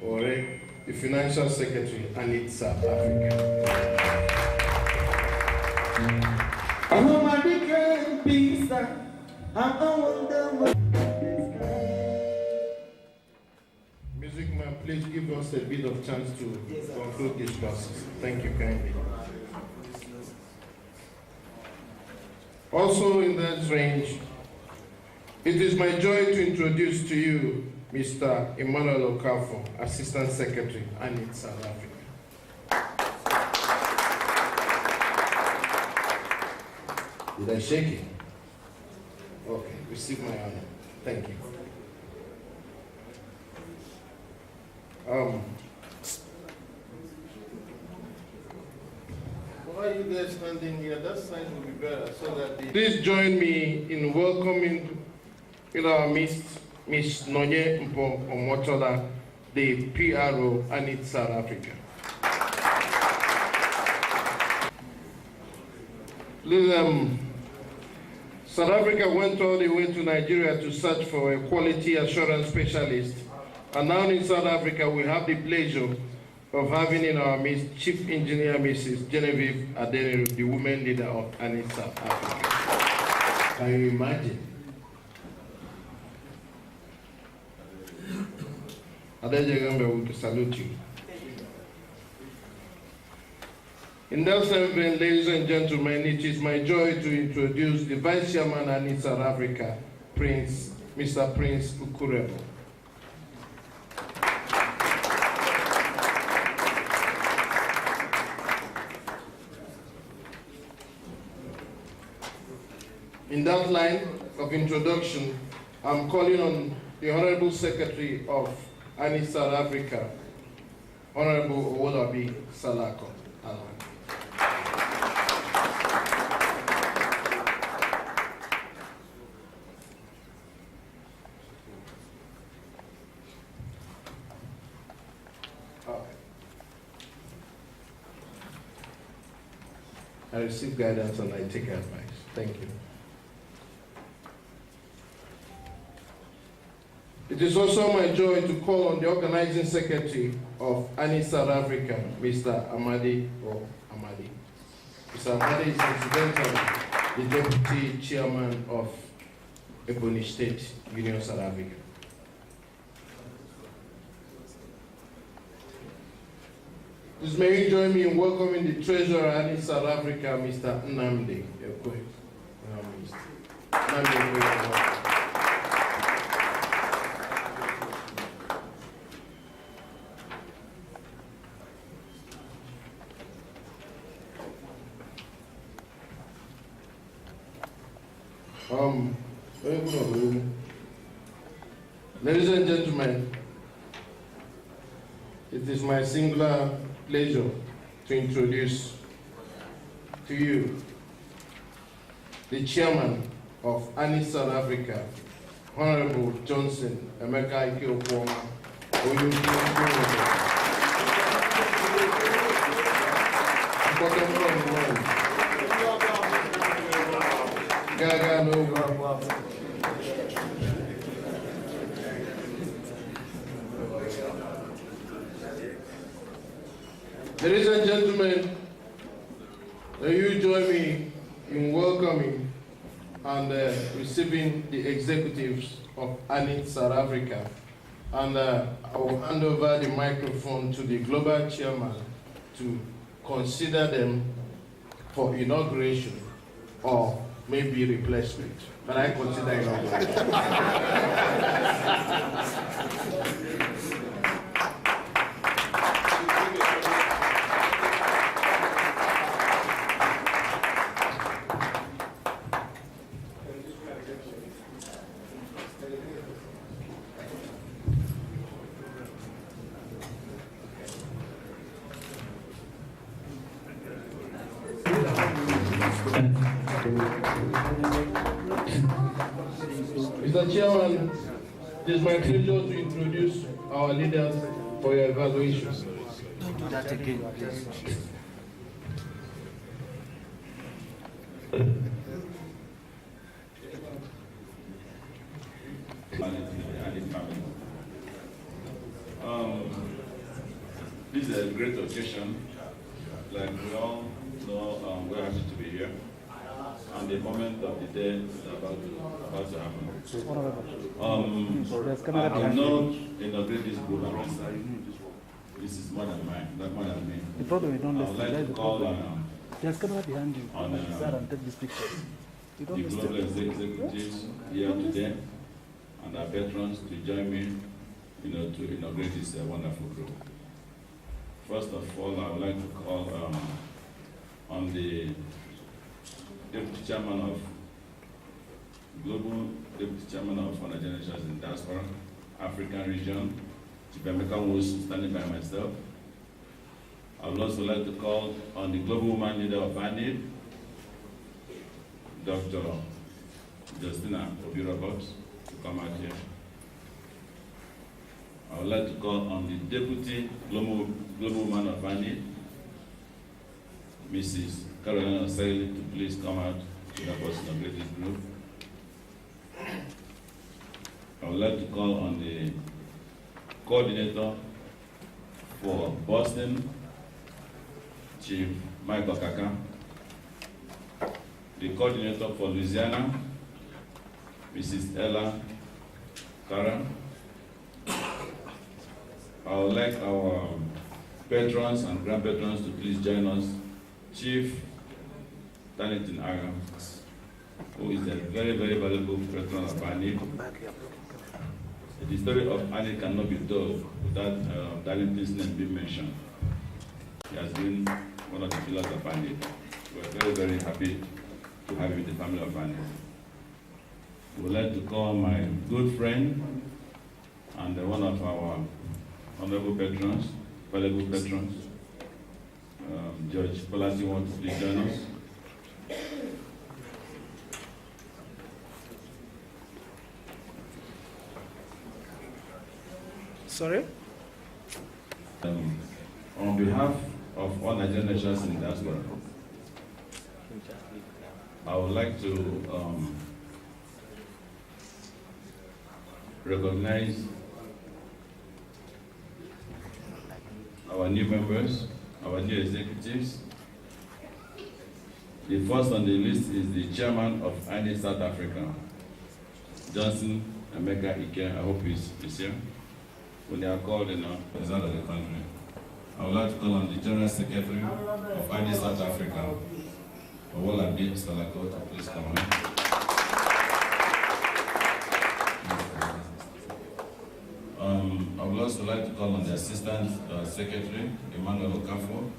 Ore, the Financial Secretary, and it's South Africa. Music man, please give us a bit of chance to conclude this process. Thank you kindly. Also in that range, it is my joy to introduce to you Mr. Emmanuel Okafor, Assistant Secretary, and it's South Africa. Did I shake it? Okay, receive my honor. Thank you. Why are you guys standing here? That sign will be better so that Please join me in welcoming in our midst Ms. Nonye Omotola, the PRO, and it's South Africa. South Africa went all the way to Nigeria to search for a quality assurance specialist. And now in South Africa, we have the pleasure of having in our midst Chief Engineer Mrs. Genevieve Adeniru, the woman leader of ANIT South Africa. Can you imagine? Adejegambe, we salute you. In that same vein, ladies and gentlemen, it is my joy to introduce the Vice Chairman ANIT South Africa, Mr. Prince Ukurebo. In that line of introduction, I'm calling on the Honorable Secretary of ANIT South Africa, Honorable Owolabi Salako Alan. I receive guidance and I take advice. Thank you. It is also my joy to call on the organizing secretary of ANIT South Africa, Mr. Amadi or Amadi. Mr. Amadi is incidentally the deputy chairman of Ebonyi State Union South Africa. Please may you join me in welcoming the treasurer of ANIT South Africa, Mr. Nnamdi Ekwe. Ladies and gentlemen, it is my singular pleasure to introduce to you the chairman of ANIT South Africa, Honorable Johnson Emeka Ike-Okwoma. Gaga no. Ladies and gentlemen, will you join me in welcoming and receiving the executives of ANIT South Africa. And I will hand over the microphone to the global chairman to consider them for inauguration or maybe replacement. But I consider inauguration. Mr. Chairman, it is my pleasure to introduce our leaders for your evaluation. Do that again, please. This is a great occasion. Like we all know, we're happy to be here. And the moment of the day is about to happen. I do not inaugurate this group on my side. This is more than mine, not more than me. The problem, you don't I would like to call there's camera behind you. on and take these pictures. You the don't global executives here today and our veterans to join me, to inaugurate this wonderful group. First of all, I would like to call on the Deputy Chairman of Global Deputy Chairman of Honor Generations in Diaspora, African Region, Chief Emeka was standing by myself. I would also like to call on the Global Woman Leader of ANID, Dr. Justina Obi-Roberts, to come out here. I would like to call on the Deputy Global Woman of ANID, Mrs. Carolina Osei, to please come out to help us inaugurate this group. I would like to call on the coordinator for Boston, Chief Michael Kaka, the coordinator for Louisiana, Mrs. Ella Kara. I would like our patrons and grand-patrons to please join us. Chief Tanitin Aga, who is a very, very valuable patron of ANID. The story of ANID cannot be told without Darlington's name being mentioned. He has been one of the pillars of ANID. We are very, very happy to have him in the family of ANID. We would like to call my good friend and one of our honorable patrons, valuable patrons, Judge Polasi, want to please join us. Sorry? On behalf of all Nigerian nations in diaspora, I would like to recognize our new members, our new executives. The first on the list is the chairman of ANID South Africa, Johnson Emeka Ike. I hope he's here. When they are called, he's out of the country. I would like to call on the general secretary of ANID South Africa, Owolabi Salako, to please come on. I would also like to call on the assistant secretary, Emmanuel Okafo.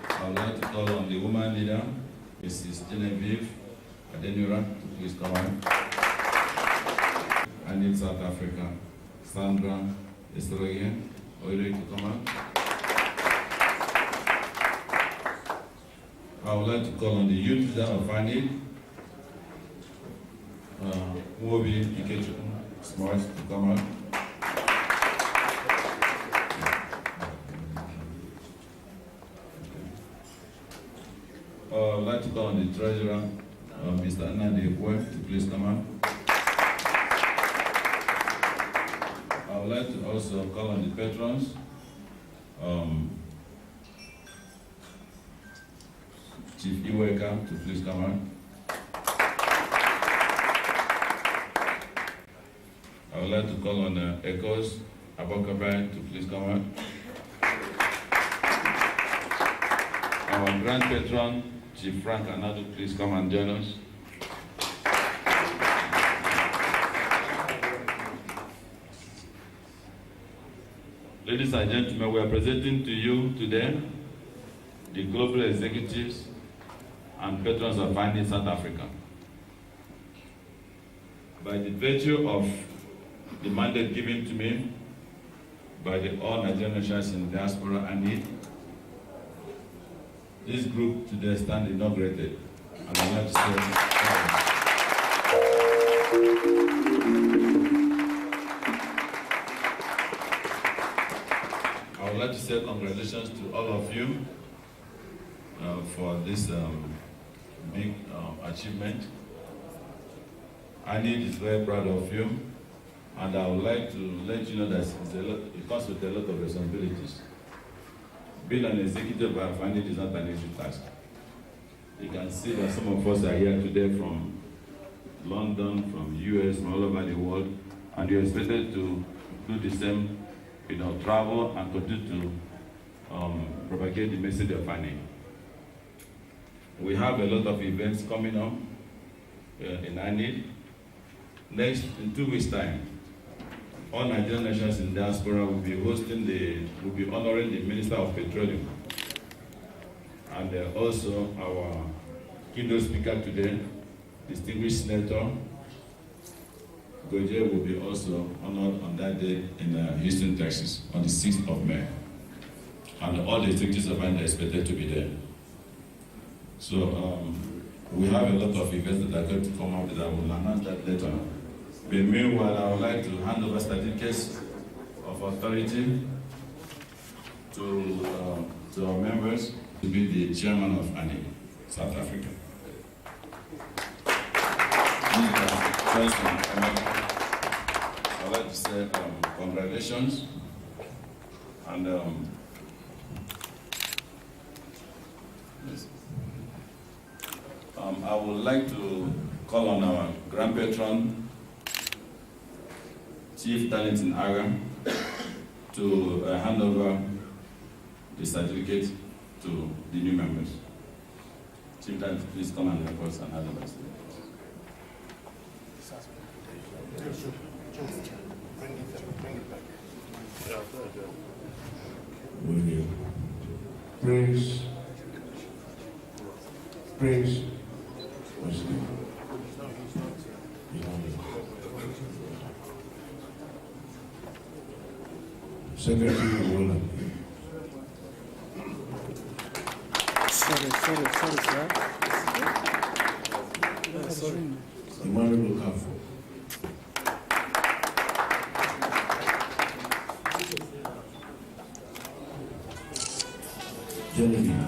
I would like to call on the woman leader, Mrs. Genevieve Adenura, to please come on. ANID South Africa, Sandra Estrogen, Oile, to come on. I would like to call on the youth leader of ANID, Mobi Ikechu Smart, to come on. I would like to call on the treasurer, Mr. Anandi Ekwe, to please come on. I would like to also call on the patrons, Chief Iweka, to please come on. I would like to call on Ecos Abokabai to please come on. Our grand patron, Chief Frank Anadu, please come and join us. Ladies and gentlemen, we are presenting to you today the global executives and patrons of ANID South Africa. By the virtue of the mandate given to me by the all Nigerian nations in diaspora ANID, this group today stands inaugurated. And I'd like to say I would like to say congratulations to all of you for this big achievement. ANID is very proud of you. And I would like to let you know that it comes with a lot of responsibilities. Being an executive, I find it is not an easy task. You can see that some of us are here today from London, from US, from all over the world, and you're expected to do the same, travel and continue to propagate the message of ANI. We have a lot of events coming up in ANI. Next, in 2 weeks' time, all Nigerian nationals in diaspora will be honoring the Minister of Petroleum. And also our keynote speaker today, distinguished Senator Goje, will be also honored on that day in Houston, Texas, on the 6th of May. And all the executives of ANI are expected to be there. So we have a lot of events that are going to come up that I will announce that later. But meanwhile, I would like to hand over certificates of authority to our members to be the chairman of ANI, South Africa. I'd like to say congratulations, and I would like to call on our grand patron, Chief Darlington Aga, to hand over the certificate to the new members. Chief Darlington, please come and help us and hand over the certificate. Prince. Secretary Wola. Sorry, sir. Sorry. Emmanuel Okafor. Genevieve.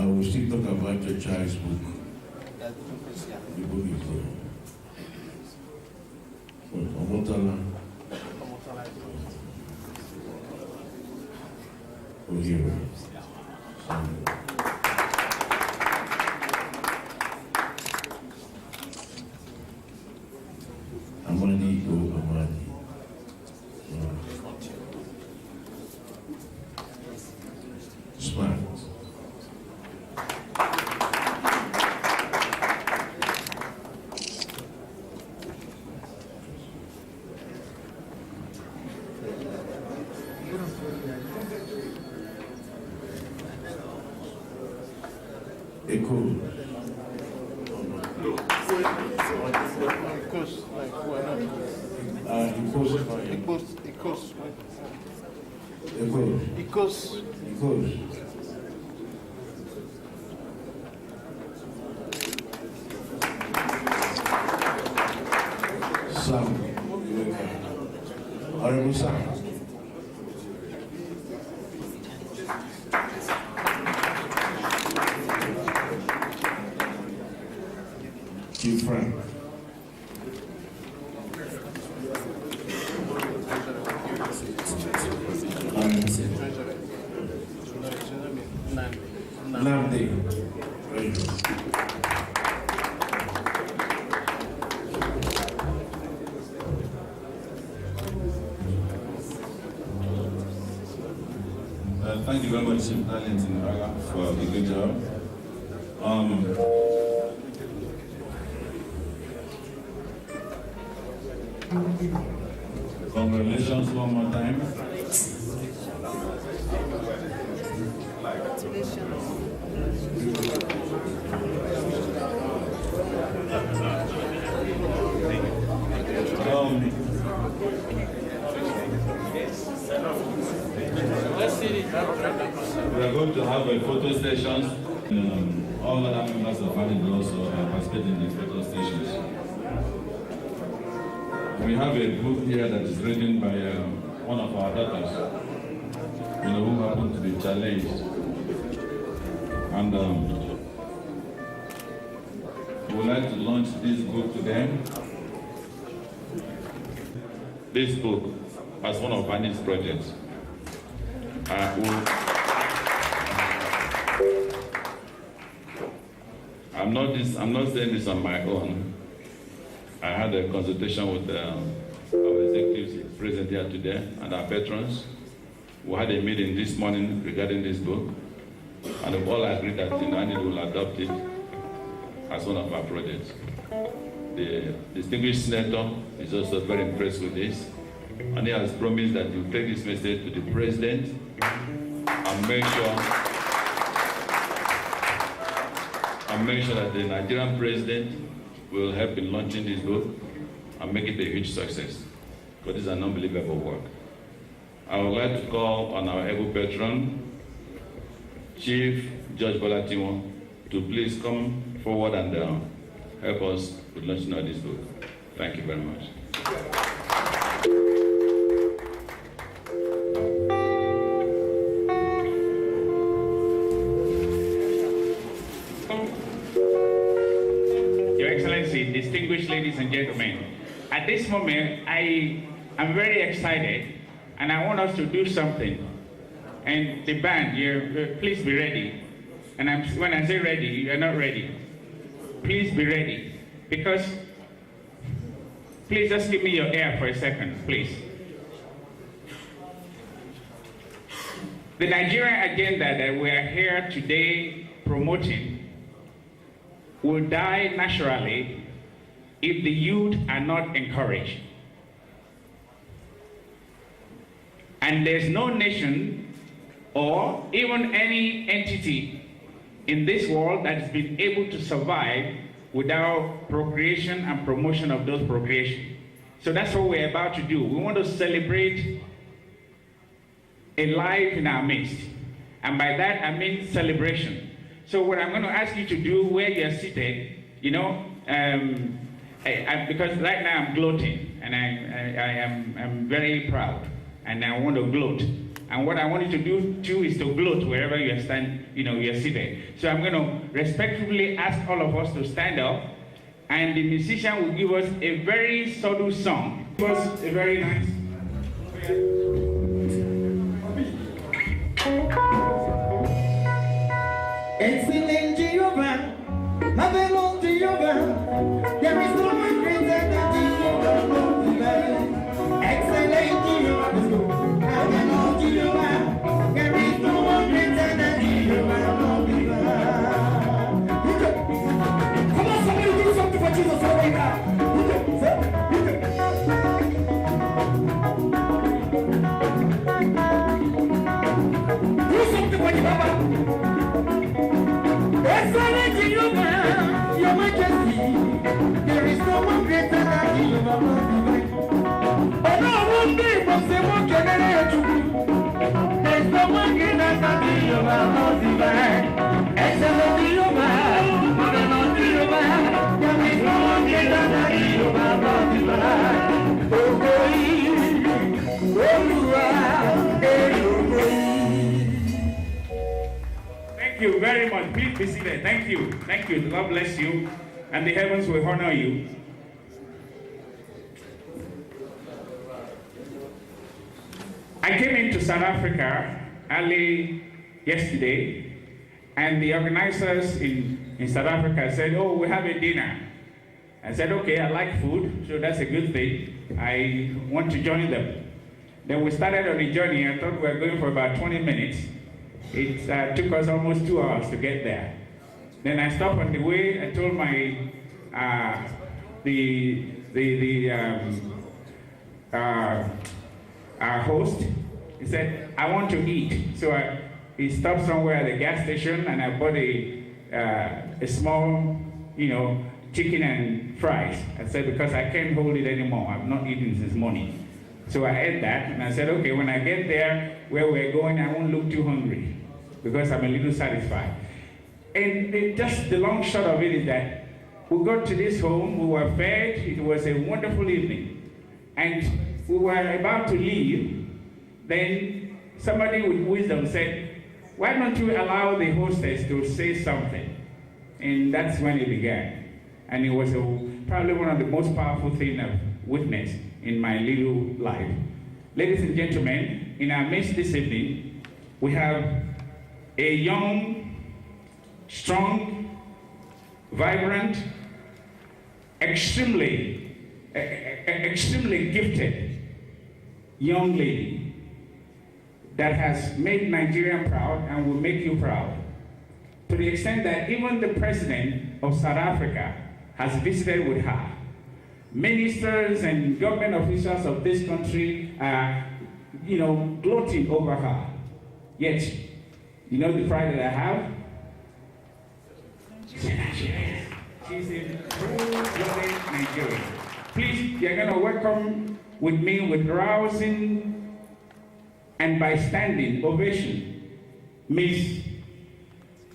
We still talk about your child's book. The book is there. Omotala. Ohiro. Amadi Amadi. Smart. Sam, Honorable Sam. Chief Frank. Namde. Thank you very much, Chief Darlington Aga, for the good job. Congratulations one more time. We are going to have a photo session. All other members of ANI will also participate in the photo stations. we have a book here that is written by one of our daughters, who happened to be challenged. And we would like to launch this book to them. This book as one of Annie's projects. I'm not saying this on my own. I had a consultation with our executives present here today and our patrons. We had a meeting this morning regarding this book, and we all agreed that Annie will adopt it as one of our projects. The distinguished senator is also very impressed with this, and he has promised that he will take this message to the president and make sure that the Nigerian president will help in launching this book and make it a huge success. But it's an unbelievable work. I would like to call on our able patron, Chief Judge Bolatimo, to please come forward and help us with launching of this book. Thank you very much. Your Excellency, distinguished ladies and gentlemen, at this moment, I am very excited and I want us to do something. And the band, please be ready. And when I say ready, you're not ready. Please be ready. Because, please just give me your ear for a second, please. The Nigerian agenda that we are here today promoting will die naturally if the youth are not encouraged. And there's no nation or even any entity in this world that has been able to survive without procreation and promotion of those procreation. So that's what we're about to do. We want to celebrate a life in our midst. And by that, I mean celebration. So what I'm going to ask you to do where you're seated, because right now I'm gloating, and I'm very proud, and I want to gloat. And what I want you to do too is to gloat wherever you're seated. So I'm going to respectfully ask all of us to stand up, and the musician will give us a very subtle song. It was a very nice. Excellent Jehovah, marvelous Jehovah, there is no one greater than Jehovah. Excellent Jehovah, let's go. Marvelous Jehovah, there is no one greater than Jehovah. Come on, somebody do something for Jesus right now. Do something for Jehovah. Excellent Jehovah, your majesty, there is no one greater than Jehovah. But no one day from the one there is no one greater than Jehovah. Excellent Jehovah, marvelous Jehovah, there is no one greater than Jehovah. Thank you very much. Please be seated. Thank you. Thank you. God bless you. And the heavens will honor you. I came into South Africa early yesterday, and the organizers in South Africa said, oh, we have a dinner. I said, okay, I like food, so that's a good thing. I want to join them. Then we started on the journey. I thought we were going for about 20 minutes. It took us almost 2 hours to get there. Then I stopped on the way. I told my our host. He said, "I want to eat." So he stopped somewhere at the gas station, and I bought a small, chicken and fries. I said, because I can't hold it anymore. I've not eaten since morning. So I ate that, and I said, okay, when I get there where we're going, I won't look too hungry, because I'm a little satisfied. And just the long short of it is that we got to this home, we were fed, it was a wonderful evening. And we were about to leave, then somebody with wisdom said, why don't you allow the hostess to say something? And that's when it began. And it was probably one of the most powerful things I've witnessed in my little life. Ladies and gentlemen, in our midst this evening, we have a young, strong, vibrant, extremely gifted young lady that has made Nigeria proud and will make you proud. To the extent that even the president of South Africa has visited with her. Ministers and government officials of this country are, gloating over her. Yet, you know the pride that I have? She's a Nigerian. She's a true-blooded Nigerian. Please, you're going to welcome with me with rousing and by standing ovation, Miss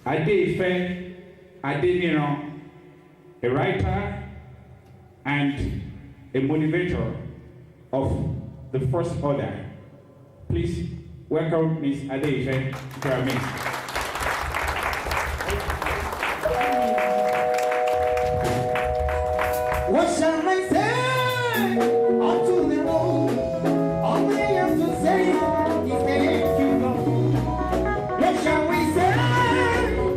Adeife Adeniran, a writer and a motivator of the first order. Please welcome Miss Adeife to our midst. What shall I say unto the Lord? All I have to say is thank you, Lord. What shall we say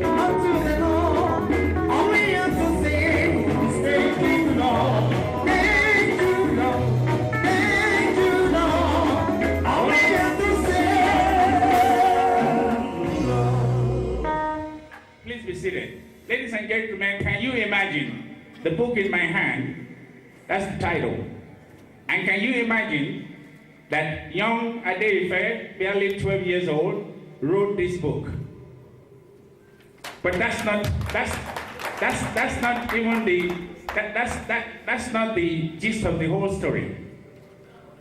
unto the Lord? All we have to say is thank you, Lord. Thank you, Lord. Thank you, Lord. All we have to say. Please be seated. Ladies and gentlemen, can you imagine the book in my hand? That's the title. And can you imagine that young Adeife, barely 12 years old, wrote this book? But that's not the gist of the whole story.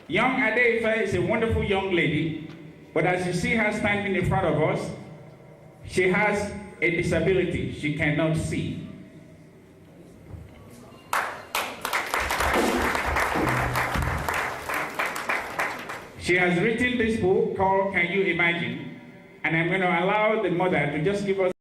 Young Adeife is a wonderful young lady, but as you see her standing in front of us, she has a disability. She cannot see. She has written this book called Can You Imagine? And I'm going to allow the mother to just give us